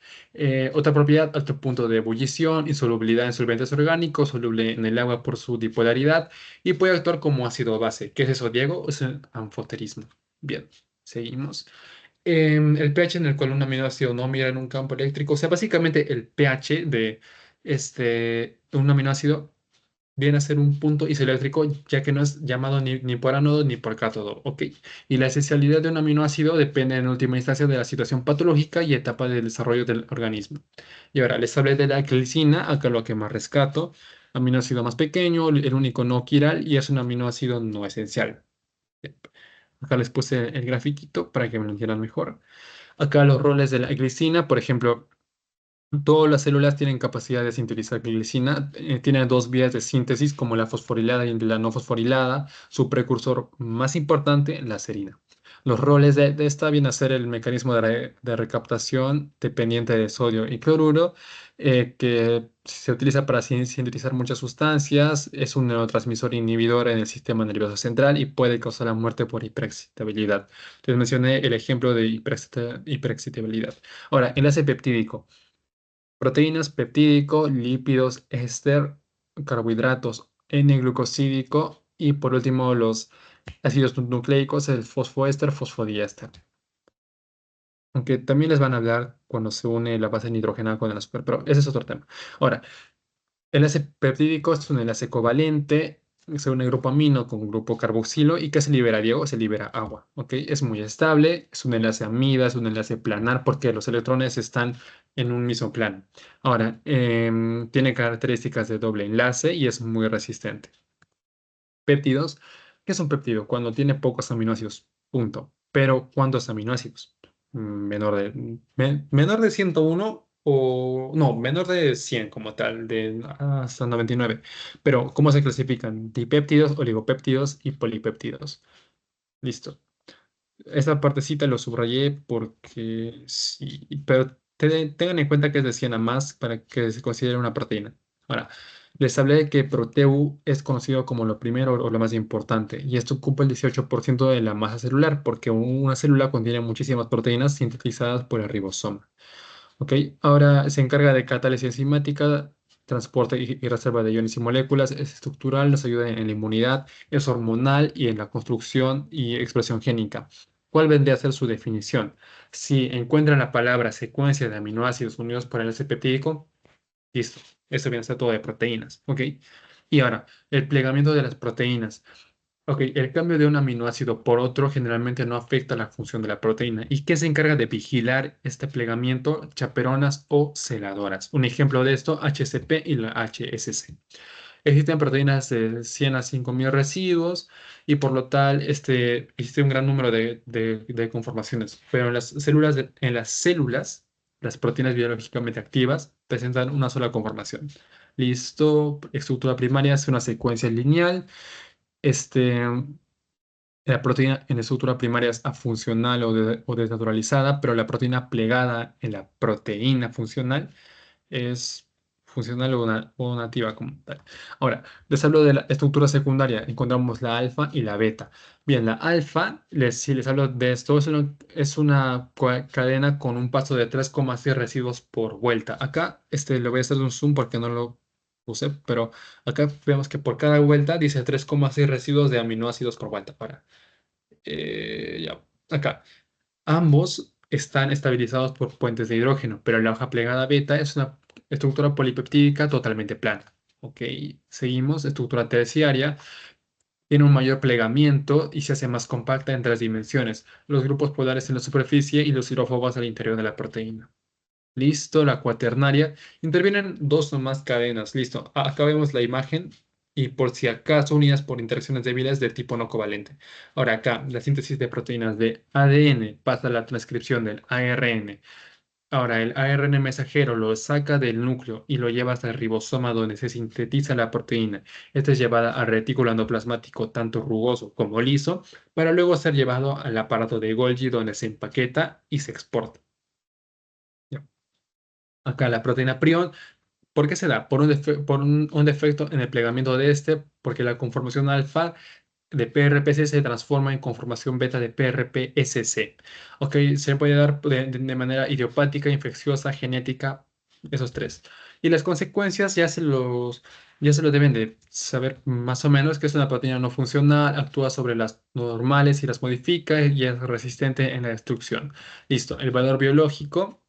otra propiedad, alto punto de ebullición, insolubilidad en solventes orgánicos, soluble en el agua por su dipolaridad y puede actuar como ácido base. ¿Qué es eso, Diego? Es un anfoterismo. Bien, seguimos el pH en el cual un aminoácido no mira en un campo eléctrico, o sea, básicamente el pH de un aminoácido viene a ser un punto isoeléctrico, ya que no es llamado ni por ánodo ni por cátodo, ¿ok? Y la esencialidad de un aminoácido depende en última instancia de la situación patológica y etapa del desarrollo del organismo. Y ahora, les hablé de la glicina, acá lo que más rescato, aminoácido más pequeño, el único no quiral y es un aminoácido no esencial. Acá les puse el grafiquito para que me lo entiendan mejor. Acá los roles de la glicina, por ejemplo, todas las células tienen capacidad de sintetizar glicina, tienen dos vías de síntesis como la fosforilada y la no fosforilada, su precursor más importante, la serina. Los roles de esta vienen a ser el mecanismo de recaptación dependiente de sodio y cloruro, que se utiliza para sintetizar muchas sustancias, es un neurotransmisor inhibidor en el sistema nervioso central y puede causar la muerte por hiperexcitabilidad. Les mencioné el ejemplo de hiperexcitabilidad. Ahora, enlace peptídico. Proteínas, peptídico, lípidos, éster, carbohidratos, N-glucosídico y por último los ácidos nucleicos, el fosfoéster, fosfodiéster. Aunque también les van a hablar cuando se une la base nitrogenada con el azúcar, pero ese es otro tema. Ahora, el enlace peptídico es un enlace covalente, se une grupo amino con grupo carboxilo y ¿qué se libera, Diego? Se libera agua, ¿ok? Es muy estable, es un enlace amida, es un enlace planar porque los electrones están en un mismo plano. Ahora, tiene características de doble enlace y es muy resistente. Péptidos, ¿qué es un péptido? Cuando tiene pocos aminoácidos, punto. Pero ¿cuántos aminoácidos? Menor de 101 o no, menor de 100 como tal, de hasta 99. Pero ¿cómo se clasifican? Dipéptidos, oligopéptidos y polipéptidos. Listo. Esta partecita lo subrayé porque sí, pero tengan en cuenta que es de 100 a más para que se considere una proteína. Ahora, les hablé de que Proteu es conocido como lo primero o lo más importante, y esto ocupa el 18% de la masa celular, porque una célula contiene muchísimas proteínas sintetizadas por el ribosoma. ¿Ok? Ahora se encarga de catálisis enzimática, transporte y reserva de iones y moléculas, es estructural, nos ayuda en la inmunidad, es hormonal y en la construcción y expresión génica. ¿Cuál vendría a ser su definición? Si encuentran la palabra secuencia de aminoácidos unidos por el enlace peptídico, listo. Eso viene a ser todo de proteínas. ¿Ok? Y ahora, el plegamiento de las proteínas. Ok, el cambio de un aminoácido por otro generalmente no afecta la función de la proteína. ¿Y qué se encarga de vigilar este plegamiento? Chaperonas o celadoras. Un ejemplo de esto, HCP y la HSC. Existen proteínas de 100 a 5000 residuos y por lo tal existe un gran número de conformaciones. Pero en las células, las proteínas biológicamente activas presentan una sola conformación. Listo, estructura primaria es una secuencia lineal. Este, La proteína en estructura primaria es afuncional o desnaturalizada, pero la proteína plegada en la proteína funcional es funcional o nativa como tal. Ahora, les hablo de la estructura secundaria. Encontramos la alfa y la beta. Bien, la alfa, si les hablo de esto, es una cadena con un paso de 3,6 residuos por vuelta. Acá, le voy a hacer un zoom porque no lo puse, pero acá vemos que por cada vuelta dice 3,6 residuos de aminoácidos por vuelta. Ya, acá. Ambos están estabilizados por puentes de hidrógeno, pero la hoja plegada beta es una estructura polipeptídica totalmente plana. Ok, seguimos. Estructura terciaria tiene un mayor plegamiento y se hace más compacta en 3 dimensiones. Los grupos polares en la superficie y los hidrófobos al interior de la proteína. Listo, la cuaternaria. Intervienen dos o más cadenas. Listo. Acá vemos la imagen y por si acaso unidas por interacciones débiles de tipo no covalente. Ahora acá, la síntesis de proteínas de ADN pasa a la transcripción del ARN. Ahora el ARN mensajero lo saca del núcleo y lo lleva hasta el ribosoma donde se sintetiza la proteína. Esta es llevada al retículo endoplasmático tanto rugoso como liso para luego ser llevado al aparato de Golgi donde se empaqueta y se exporta. Ya. Acá la proteína prion. ¿Por qué se da? Por un defecto en el plegamiento de este, porque la conformación alfa de PRPC se transforma en conformación beta de PRPSC. Ok, se puede dar de manera idiopática, infecciosa, genética, esos tres. Y las consecuencias ya se lo deben de saber más o menos, que es una proteína no funcional, actúa sobre las normales y las modifica y es resistente en la destrucción. Listo, el valor biológico,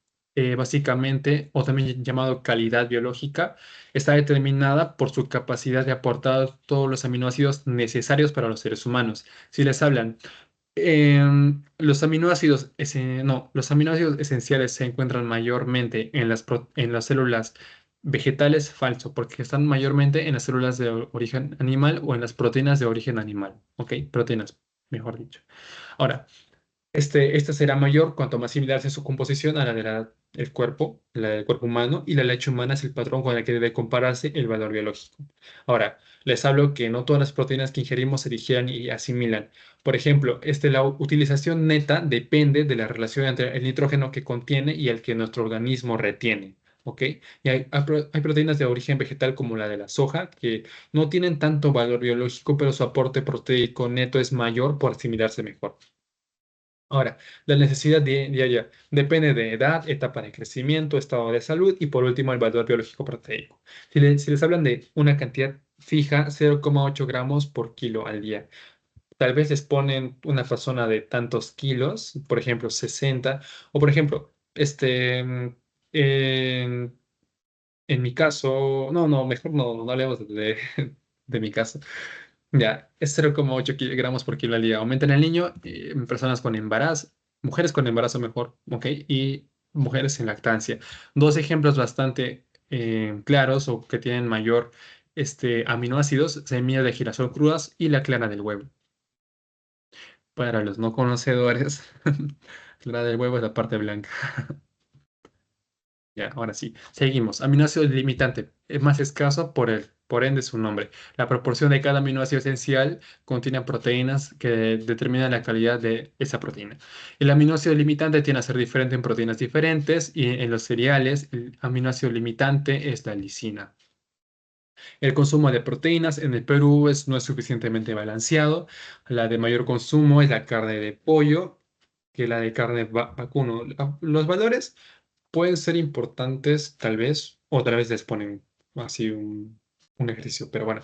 básicamente, o también llamado calidad biológica, está determinada por su capacidad de aportar todos los aminoácidos necesarios para los seres humanos. Si les hablan, los aminoácidos esenciales se encuentran mayormente en las células vegetales, falso, porque están mayormente en las células de origen animal o en las proteínas de origen animal, ¿ok? Proteínas, mejor dicho. Ahora, esta será mayor cuanto más similar sea su composición a la del cuerpo humano, y la leche humana es el patrón con el que debe compararse el valor biológico. Ahora, les hablo que no todas las proteínas que ingerimos se digieren y asimilan. Por ejemplo, la utilización neta depende de la relación entre el nitrógeno que contiene y el que nuestro organismo retiene. ¿Ok? Y hay proteínas de origen vegetal como la de la soja que no tienen tanto valor biológico, pero su aporte proteico neto es mayor por asimilarse mejor. Ahora, la necesidad diaria depende de edad, etapa de crecimiento, estado de salud y por último el valor biológico proteico. Si les hablan de una cantidad fija, 0,8 gramos por kilo al día. Tal vez les ponen una persona de tantos kilos, por ejemplo 60, o por ejemplo, en, en mi caso, no, no, mejor no hablemos de mi caso. Ya, es 0,8 gramos por kilo al día. Aumenta en el niño, en personas con embarazo, mujeres con embarazo mejor, ¿ok? Y mujeres en lactancia. Dos ejemplos bastante claros o que tienen mayor aminoácidos: semillas de girasol crudas y la clara del huevo. Para los no conocedores, la del huevo es la parte blanca. Ya, ahora sí. Seguimos. Aminoácido limitante. Es más escaso por ende su nombre. La proporción de cada aminoácido esencial contiene proteínas que determinan la calidad de esa proteína. El aminoácido limitante tiene a ser diferente en proteínas diferentes y en los cereales el aminoácido limitante es la lisina. El consumo de proteínas en el Perú no es suficientemente balanceado. La de mayor consumo es la carne de pollo que la de carne vacuno. Los valores pueden ser importantes, tal vez, o tal vez les ponen así un ejercicio, pero bueno,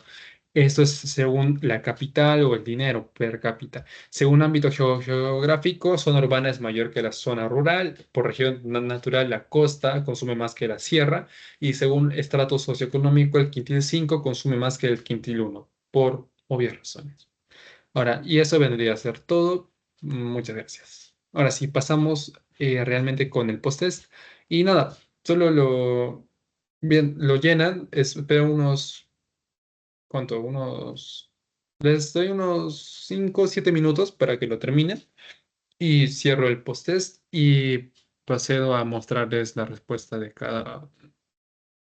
esto es según la capital o el dinero per cápita. Según ámbito geográfico, zona urbana es mayor que la zona rural. Por región natural, la costa consume más que la sierra. Y según estrato socioeconómico, el quintil 5 consume más que el quintil 1, por obvias razones. Ahora, y eso vendría a ser todo. Muchas gracias. Ahora sí, pasamos realmente con el post-test. Y nada, solo bien, lo llenan, espero unos, ¿cuánto? Les doy unos 5 o 7 minutos para que lo terminen. Y cierro el post-test y procedo a mostrarles la respuesta de cada.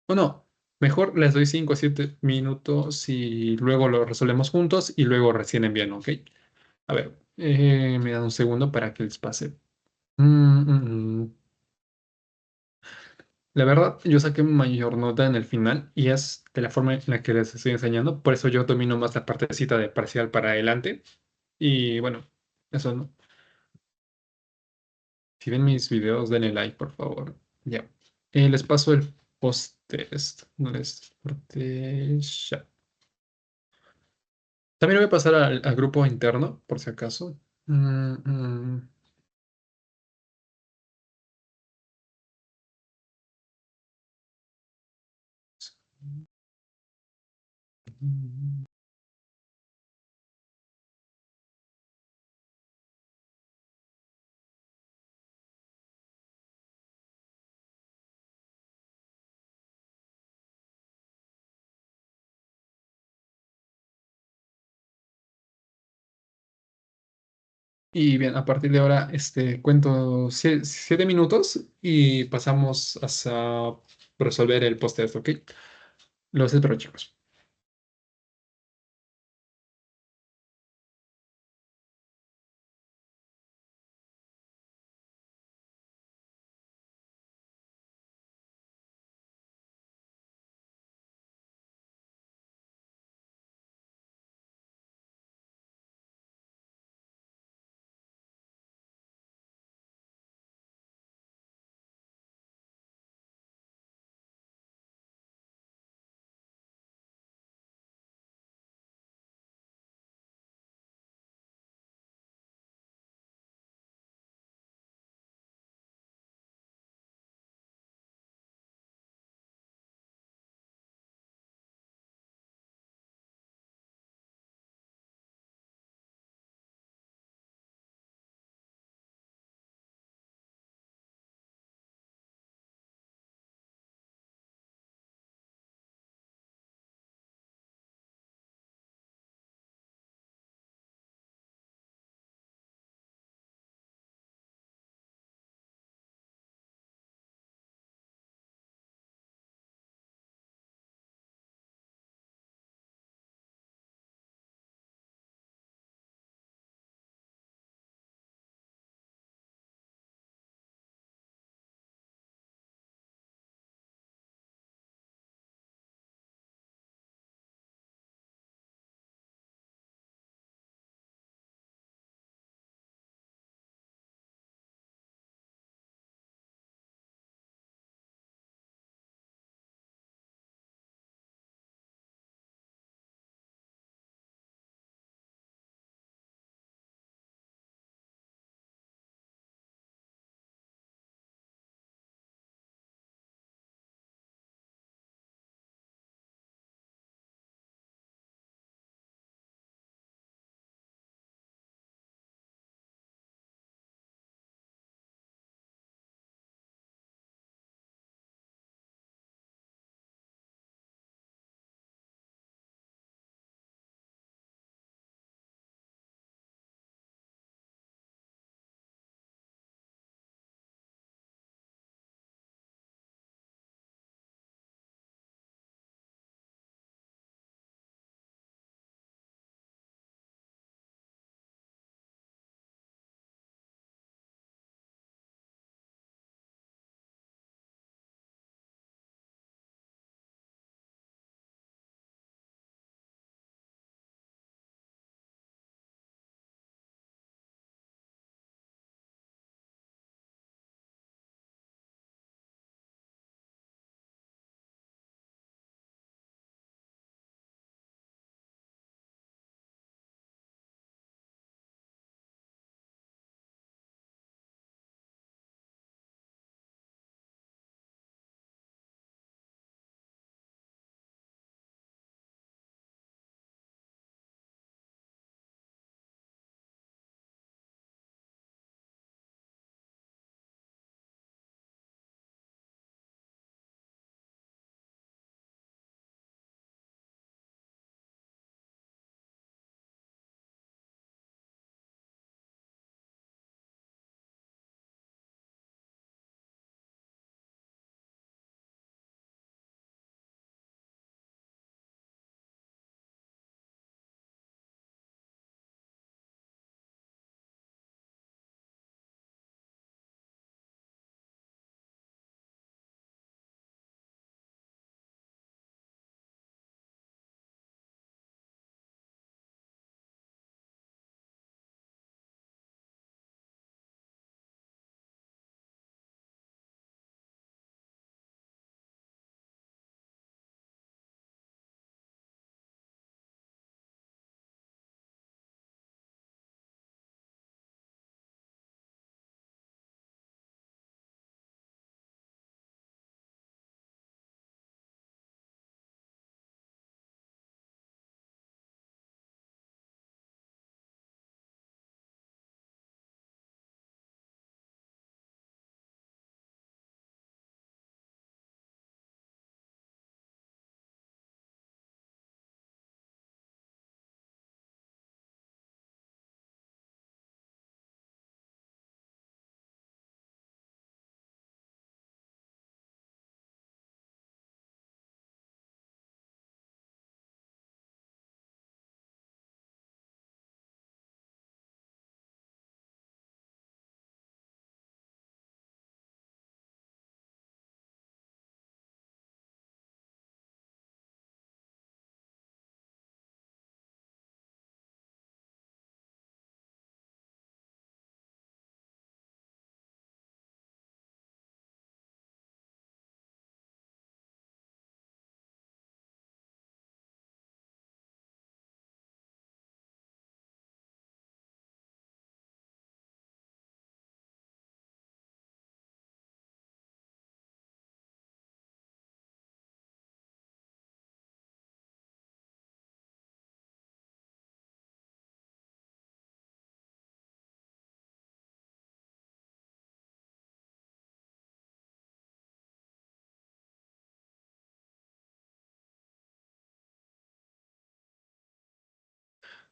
O no, mejor les doy 5 o 7 minutos y luego lo resolvemos juntos y luego recién envían, ¿ok? A ver, me dan un segundo para que les pase. Mm, mm, mm. La verdad, yo saqué mayor nota en el final y es de la forma en la que les estoy enseñando. Por eso yo domino más la partecita de parcial para adelante. Y bueno, eso no. Si ven mis videos, denle like, por favor. Ya. Les paso el post-test. No les corté ya. También lo voy a pasar al grupo interno, por si acaso. Mm, mm, mm. Y bien, a partir de ahora, cuento 7 minutos y pasamos a resolver el post-test, ¿ok? Los espero, chicos.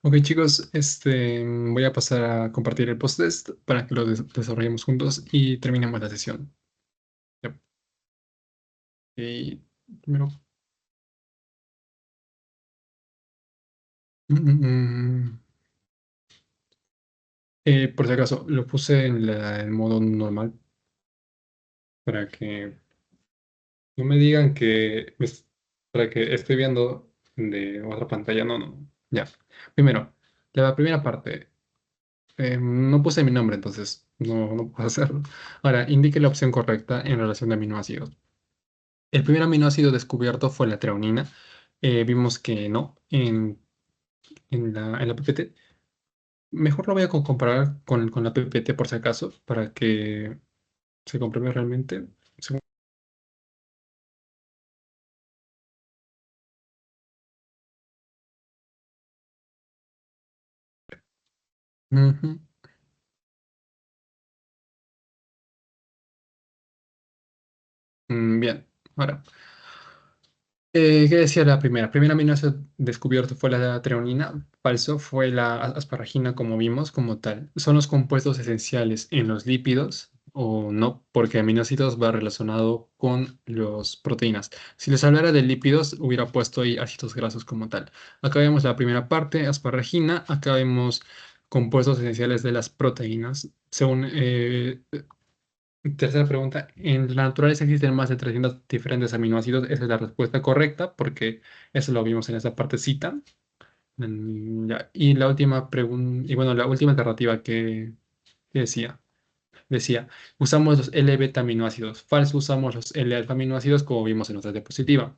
Ok, chicos, voy a pasar a compartir el post-test para que lo desarrollemos juntos y terminemos la sesión. Yep. Y primero, mm, mm, mm, por si acaso, lo puse en modo normal para que no me digan para que esté viendo de otra pantalla. No, no. Ya. Primero, la primera parte. No puse mi nombre, entonces no puedo hacerlo. Ahora, indique la opción correcta en relación a aminoácidos. El primer aminoácido descubierto fue la treonina. Vimos que no en la PPT. Mejor lo voy a comparar con la PPT por si acaso, para que se compruebe realmente. Segu- Ujú. Bien, ahora. ¿Qué decía la primera? Primera aminoácido descubierto fue la treonina, falso, fue la asparagina como vimos como tal. ¿Son los compuestos esenciales en los lípidos o no? Porque aminoácidos va relacionado con las proteínas. Si les hablara de lípidos, hubiera puesto ahí ácidos grasos como tal. Acá vemos la primera parte, asparagina, acá vemos compuestos esenciales de las proteínas. Según tercera pregunta. En la naturaleza existen más de 300 diferentes aminoácidos. Esa es la respuesta correcta porque eso lo vimos en esa partecita. Ya. Y la última pregunta, y bueno, la última alternativa que decía, usamos los L-beta aminoácidos. Falso, usamos los L-alfa aminoácidos como vimos en nuestra diapositiva.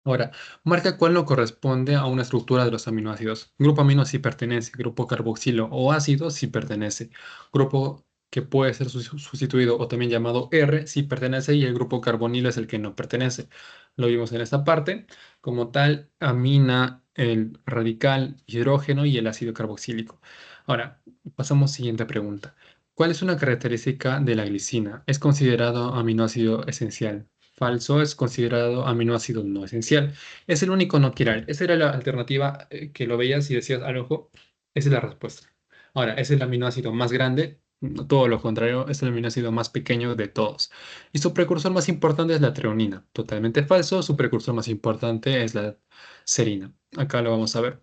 Ahora, marca cuál no corresponde a una estructura de los aminoácidos. Grupo amino sí pertenece, grupo carboxilo o ácido sí pertenece. Grupo que puede ser sustituido o también llamado R sí pertenece y el grupo carbonilo es el que no pertenece. Lo vimos en esta parte. Como tal, amina el radical hidrógeno y el ácido carboxílico. Ahora, pasamos a la siguiente pregunta. ¿Cuál es una característica de la glicina? ¿Es considerado aminoácido esencial? Falso, es considerado aminoácido no esencial. Es el único no quiral. Esa era la alternativa que lo veías y decías al ojo. Esa es la respuesta. Ahora, es el aminoácido más grande. No, todo lo contrario, es el aminoácido más pequeño de todos. Y su precursor más importante es la treonina. Totalmente falso. Su precursor más importante es la serina. Acá lo vamos a ver.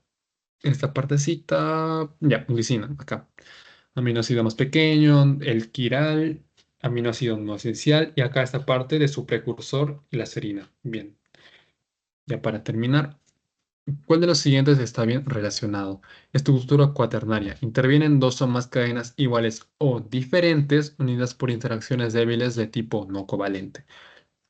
Esta partecita, ya, glicina, acá. Aminoácido más pequeño, el quiral, aminoácido no esencial, y acá esta parte de su precursor, la serina. Bien, ya para terminar, ¿cuál de los siguientes está bien relacionado? Estructura cuaternaria. Intervienen dos o más cadenas iguales o diferentes unidas por interacciones débiles de tipo no covalente.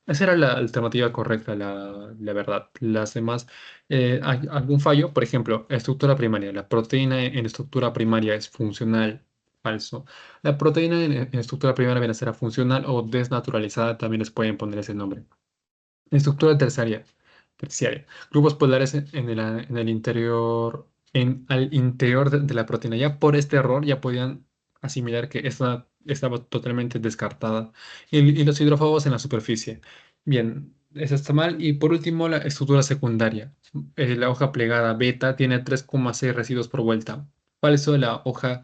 Esa era la alternativa correcta, la verdad. Las demás, ¿hay algún fallo? Por ejemplo, estructura primaria. La proteína en estructura primaria es funcional. Falso. La proteína en estructura primaria viene a ser funcional o desnaturalizada, también les pueden poner ese nombre. Estructura terciaria. Grupos polares en el interior, al interior de la proteína. Ya por este error ya podían asimilar que esta estaba totalmente descartada. Y los hidrófobos en la superficie. Bien, eso está mal. Y por último, la estructura secundaria. La hoja plegada beta tiene 3,6 residuos por vuelta. Falso, la hoja,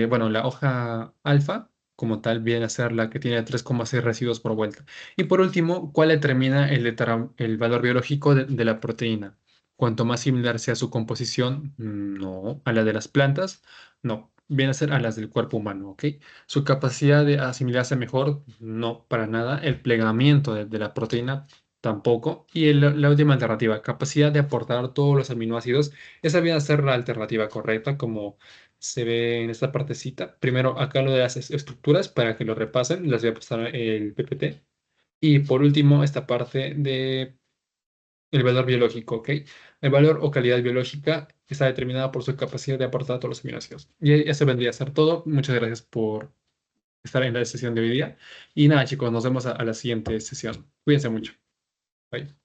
bueno, la hoja alfa como tal viene a ser la que tiene 3,6 residuos por vuelta. Y por último, ¿cuál determina el valor biológico de la proteína? Cuanto más similar sea su composición, no. A la de las plantas, no. Viene a ser a las del cuerpo humano, ¿ok? Su capacidad de asimilarse mejor, no, para nada. El plegamiento de la proteína, tampoco. Y la última alternativa, capacidad de aportar todos los aminoácidos. Esa viene a ser la alternativa correcta, como se ve en esta partecita. Primero, acá lo de las estructuras para que lo repasen. Les voy a pasar el PPT. Y por último, esta parte de el valor biológico, ¿ok? El valor o calidad biológica está determinada por su capacidad de aportar todos los aminoácidos. Y eso vendría a ser todo. Muchas gracias por estar en la sesión de hoy día. Y nada, chicos, nos vemos a la siguiente sesión. Cuídense mucho. Bye.